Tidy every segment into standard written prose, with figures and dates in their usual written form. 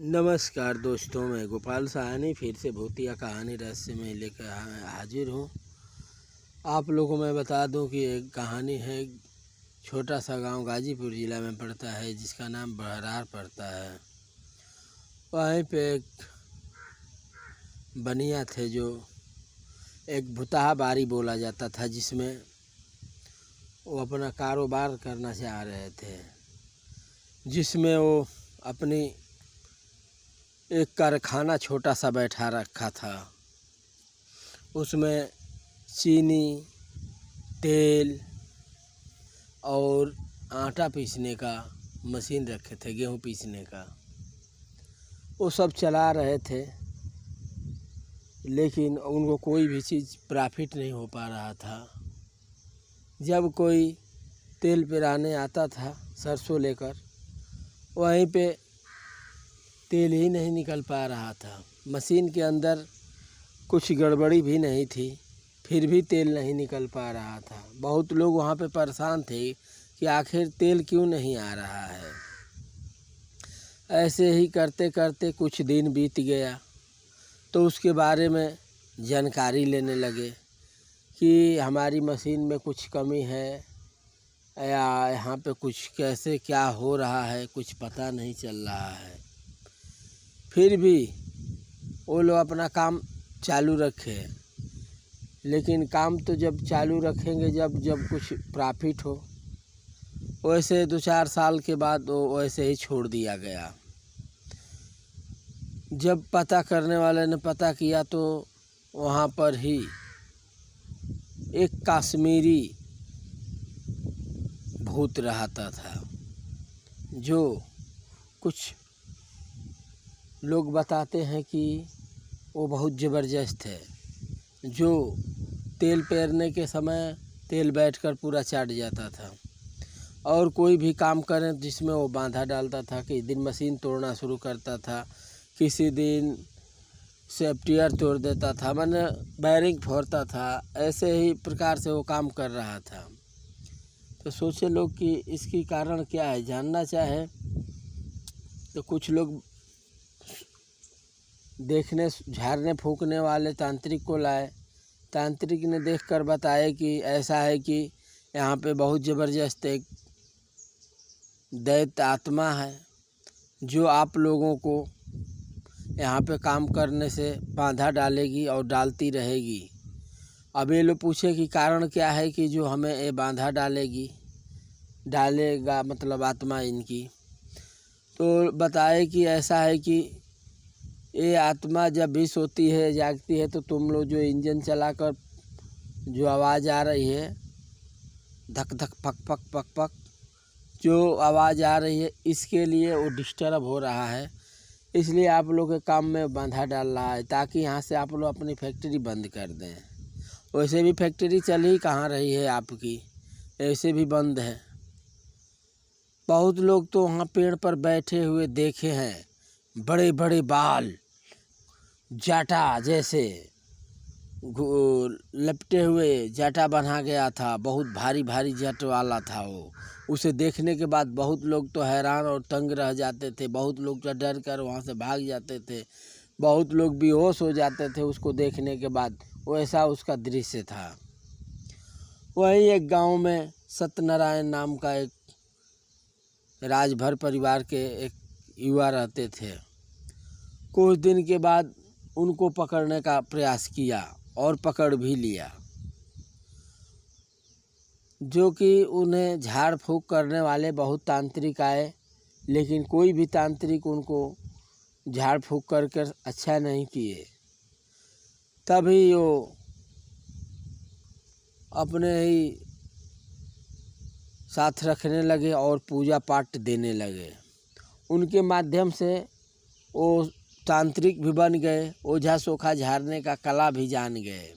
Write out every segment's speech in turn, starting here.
नमस्कार दोस्तों, मैं गोपाल साहनी फिर से भूतिया कहानी रहस्य में लेकर हाजिर हूँ। आप लोगों को मैं बता दूं कि एक कहानी है। छोटा सा गांव गाजीपुर ज़िला में पड़ता है, जिसका नाम बहरार पड़ता है। वहीं पे एक बनिया थे जो एक भुताहा बारी बोला जाता था, जिसमें वो अपना कारोबार करना चाह रहे थे, जिसमें वो अपनी एक कारखाना छोटा सा बैठा रखा था। उसमें चीनी, तेल और आटा पीसने का मशीन रखे थे, गेहूँ पीसने का। वो सब चला रहे थे, लेकिन उनको कोई भी चीज़ प्रॉफिट नहीं हो पा रहा था। जब कोई तेल पिराने आता था सरसों लेकर, वहीं पे तेल ही नहीं निकल पा रहा था। मशीन के अंदर कुछ गड़बड़ी भी नहीं थी, फिर भी तेल नहीं निकल पा रहा था। बहुत लोग वहाँ पे परेशान थे कि आखिर तेल क्यों नहीं आ रहा है। ऐसे ही करते करते कुछ दिन बीत गया, तो उसके बारे में जानकारी लेने लगे कि हमारी मशीन में कुछ कमी है या यहाँ पे कुछ कैसे क्या हो रहा है, कुछ पता नहीं चल रहा है। फिर भी वो लोग अपना काम चालू रखे, लेकिन काम तो जब चालू रखेंगे जब कुछ प्रॉफिट हो। वैसे 2-4 साल के बाद वो वैसे ही छोड़ दिया गया। जब पता करने वाले ने पता किया तो वहाँ पर ही एक कश्मीरी भूत रहता था, जो कुछ लोग बताते हैं कि वो बहुत ज़बरदस्त है, जो तेल पेरने के समय तेल बैठकर पूरा चाट जाता था। और कोई भी काम करें जिसमें वो बांधा डालता था। किसी दिन मशीन तोड़ना शुरू करता था, किसी दिन सॉफ्टवेयर तोड़ देता था, माने बैरिंग फोड़ता था। ऐसे ही प्रकार से वो काम कर रहा था। तो सोचे लोग कि इसकी कारण क्या है, जानना चाहे तो कुछ लोग देखने झाड़ने फूकने वाले तांत्रिक को लाए। तांत्रिक ने देखकर बताया कि ऐसा है कि यहाँ पे बहुत ज़बरदस्त एक दैत्य आत्मा है, जो आप लोगों को यहाँ पे काम करने से बांधा डालेगी और डालती रहेगी। अब ये लोग पूछे कि कारण क्या है कि जो हमें ये बांधा डालेगा, मतलब आत्मा इनकी। तो बताए कि ऐसा है कि ये आत्मा जब भी सोती है जागती है, तो तुम लोग जो इंजन चलाकर जो आवाज़ आ रही है, धक धक पक पक पक पक जो आवाज़ आ रही है, इसके लिए वो डिस्टर्ब हो रहा है। इसलिए आप लोग के काम में बांधा डाल रहा है, ताकि यहाँ से आप लोग अपनी फैक्ट्री बंद कर दें। वैसे भी फैक्ट्री चल ही कहाँ रही है आपकी, ऐसे भी बंद है। बहुत लोग तो वहाँ पेड़ पर बैठे हुए देखे हैं, बड़े बड़े बाल, जाटा जैसे लपटे हुए जाटा बना गया था। बहुत भारी भारी जट वाला था वो। उसे देखने के बाद बहुत लोग तो हैरान और तंग रह जाते थे। बहुत लोग तो डर कर वहाँ से भाग जाते थे। बहुत लोग बेहोश हो जाते थे उसको देखने के बाद। वैसा उसका दृश्य था। वहीं एक गांव में सत्यनारायण नाम का एक राजभर परिवार के एक युवा रहते थे। कुछ दिन के बाद उनको पकड़ने का प्रयास किया और पकड़ भी लिया, जो कि उन्हें झाड़ फूँक करने वाले बहुत तांत्रिक आए, लेकिन कोई भी तांत्रिक उनको झाड़ फूँक करके अच्छा नहीं किए। तभी वो अपने ही साथ रखने लगे और पूजा पाठ देने लगे। उनके माध्यम से वो तांत्रिक भी बन गए, ओझा सोखा झाड़ने का कला भी जान गए।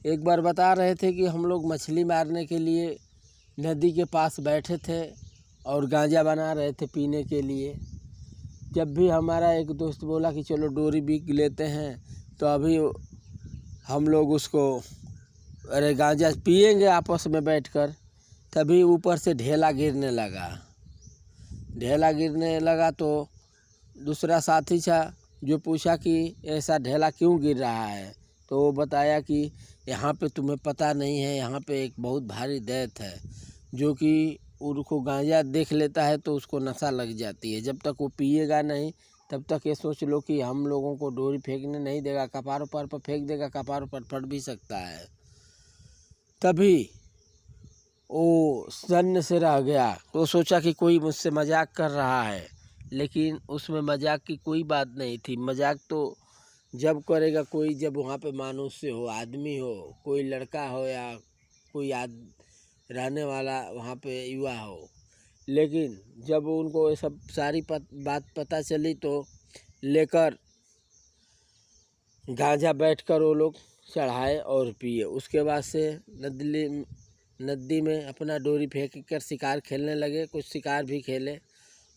एक बार बता रहे थे कि हम लोग मछली मारने के लिए नदी के पास बैठे थे और गांजा बना रहे थे पीने के लिए। जब भी हमारा एक दोस्त बोला कि चलो डोरी बिक लेते हैं, तो अभी हम लोग उसको अरे गांजा पिएंगे आपस में बैठकर, तभी ऊपर से ढेला गिरने लगा। ढेला गिरने लगा तो दूसरा साथी था जो पूछा कि ऐसा ढेला क्यों गिर रहा है, तो वो बताया कि यहाँ पे तुम्हें पता नहीं है, यहाँ पे एक बहुत भारी दैत है जो कि उनको गांजा देख लेता है तो उसको नशा लग जाती है। जब तक वो पिएगा नहीं तब तक ये सोच लो कि हम लोगों को डोरी फेंकने नहीं देगा, कपार पर फेंक देगा, कपार पर फट भी सकता है। तभी वो सन्न से रह गया तो सोचा कि कोई मुझसे मजाक कर रहा है, लेकिन उसमें मजाक की कोई बात नहीं थी। मजाक तो जब करेगा कोई जब वहाँ पे मनुष्य हो, आदमी हो, कोई लड़का हो या कोई रहने वाला वहाँ पे युवा हो। लेकिन जब उनको ये सब सारी बात पता चली तो लेकर गांजा बैठकर वो लोग चढ़ाए और पिए। उसके बाद से नदी में अपना डोरी फेंक कर शिकार खेलने लगे, कुछ शिकार भी खेले।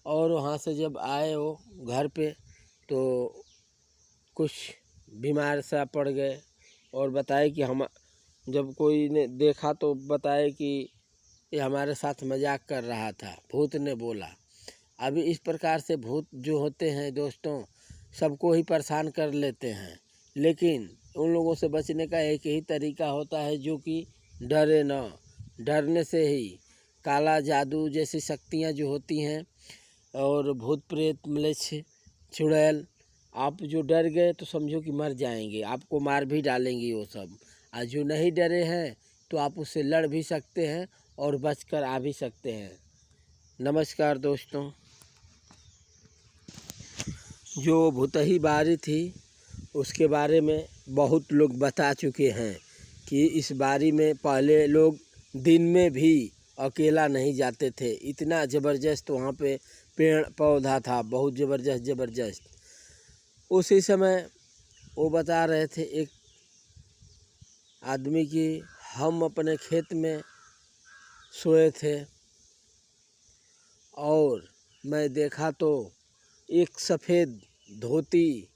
और वहाँ से जब आए वो घर पे तो कुछ बीमार सा पड़ गए और बताए कि हम जब कोई ने देखा तो बताए कि ये हमारे साथ मजाक कर रहा था, भूत ने बोला। अभी इस प्रकार से भूत जो होते हैं दोस्तों सबको ही परेशान कर लेते हैं, लेकिन उन लोगों से बचने का एक ही तरीका होता है जो कि डरे ना। डरने से ही काला जादू जैसी शक्तियाँ जो होती हैं और भूत प्रेत मलेच्छ चुड़ैल, आप जो डर गए तो समझो कि मर जाएंगे, आपको मार भी डालेंगी वो सब। और जो नहीं डरे हैं तो आप उससे लड़ भी सकते हैं और बचकर आ भी सकते हैं। नमस्कार दोस्तों। जो भूतही बारी थी उसके बारे में बहुत लोग बता चुके हैं कि इस बारी में पहले लोग दिन में भी अकेला नहीं जाते थे, इतना ज़बरदस्त वहाँ पे पेड़ पौधा था, बहुत ज़बरदस्त। उसी समय वो बता रहे थे एक आदमी कि हम अपने खेत में सोए थे और मैं देखा तो एक सफ़ेद धोती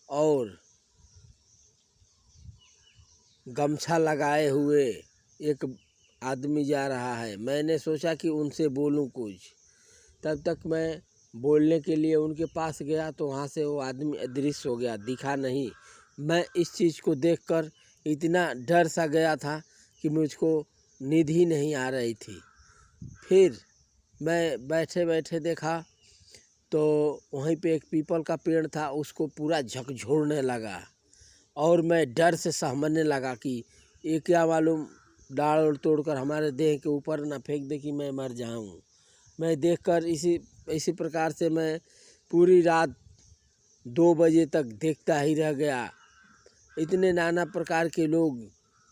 और गमछा लगाए हुए एक आदमी जा रहा है। मैंने सोचा कि उनसे बोलूं कुछ, तब तक मैं बोलने के लिए उनके पास गया तो वहाँ से वो आदमी अदृश्य हो गया, दिखा नहीं। मैं इस चीज़ को देखकर इतना डर सा गया था कि मुझको नींद ही नहीं आ रही थी। फिर मैं बैठे बैठे देखा तो वहीं पे एक पीपल का पेड़ था, उसको पूरा झकझोरने लगा और मैं डर से सहमने लगा कि ये क्या मालूम डाल तोड़कर हमारे देह के ऊपर ना फेंक दे कि मैं मर जाऊं। मैं देखकर इसी प्रकार से मैं पूरी रात 2 बजे तक देखता ही रह गया। इतने नाना प्रकार के लोग,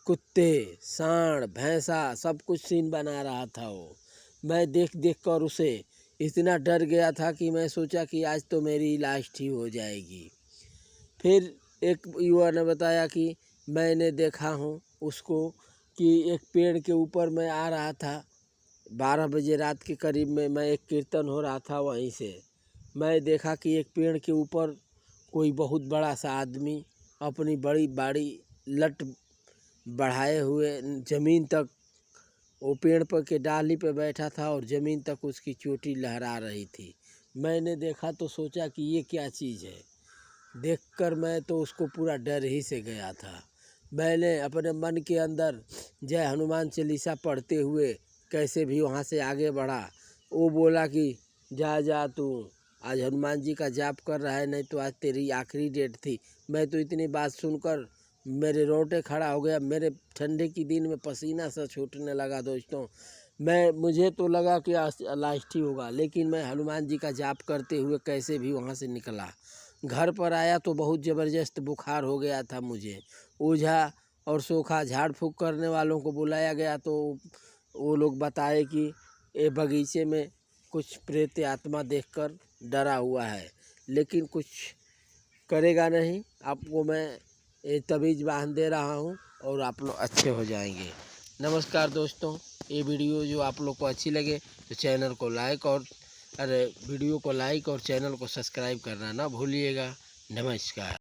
कुत्ते, सांड, भैंसा, सब कुछ सीन बना रहा था वो। मैं देख कर उसे इतना डर गया था कि मैं सोचा कि आज तो मेरी लास्ट ही हो जाएगी। फिर एक युवा ने बताया कि मैंने देखा हूँ उसको कि एक पेड़ के ऊपर मैं आ रहा था 12 बजे रात के करीब में, मैं एक कीर्तन हो रहा था वहीं से। मैं देखा कि एक पेड़ के ऊपर कोई बहुत बड़ा सा आदमी अपनी बड़ी बड़ी लट बढ़ाए हुए ज़मीन तक, वो पेड़ पर के डाली पे बैठा था और ज़मीन तक उसकी चोटी लहरा रही थी। मैंने देखा तो सोचा कि ये क्या चीज़ है। देखकर मैं तो उसको पूरा डर ही से गया था। मैंने अपने मन के अंदर जय हनुमान चालीसा पढ़ते हुए कैसे भी वहाँ से आगे बढ़ा। वो बोला कि जा तू आज हनुमान जी का जाप कर रहा है, नहीं तो आज तेरी आखिरी डेट थी। मैं तो इतनी बात सुनकर मेरे रोंगटे खड़ा हो गया, मेरे ठंडे की दिन में पसीना सा छूटने लगा दोस्तों। मुझे तो लगा कि लास्ट ही होगा, लेकिन मैं हनुमान जी का जाप करते हुए कैसे भी वहाँ से निकला। घर पर आया तो बहुत ज़बरदस्त बुखार हो गया था मुझे। ओझा और सोखा झाड़ फूँक करने वालों को बुलाया गया तो वो लोग बताए कि ये बगीचे में कुछ प्रेत आत्मा देखकर डरा हुआ है, लेकिन कुछ करेगा नहीं। आपको मैं ये तवीज़ बांध दे रहा हूँ और आप लोग अच्छे हो जाएंगे। नमस्कार दोस्तों। ये वीडियो जो आप लोग को अच्छी लगे तो चैनल को लाइक और वीडियो को लाइक और चैनल को सब्सक्राइब करना ना भूलिएगा। नमस्कार।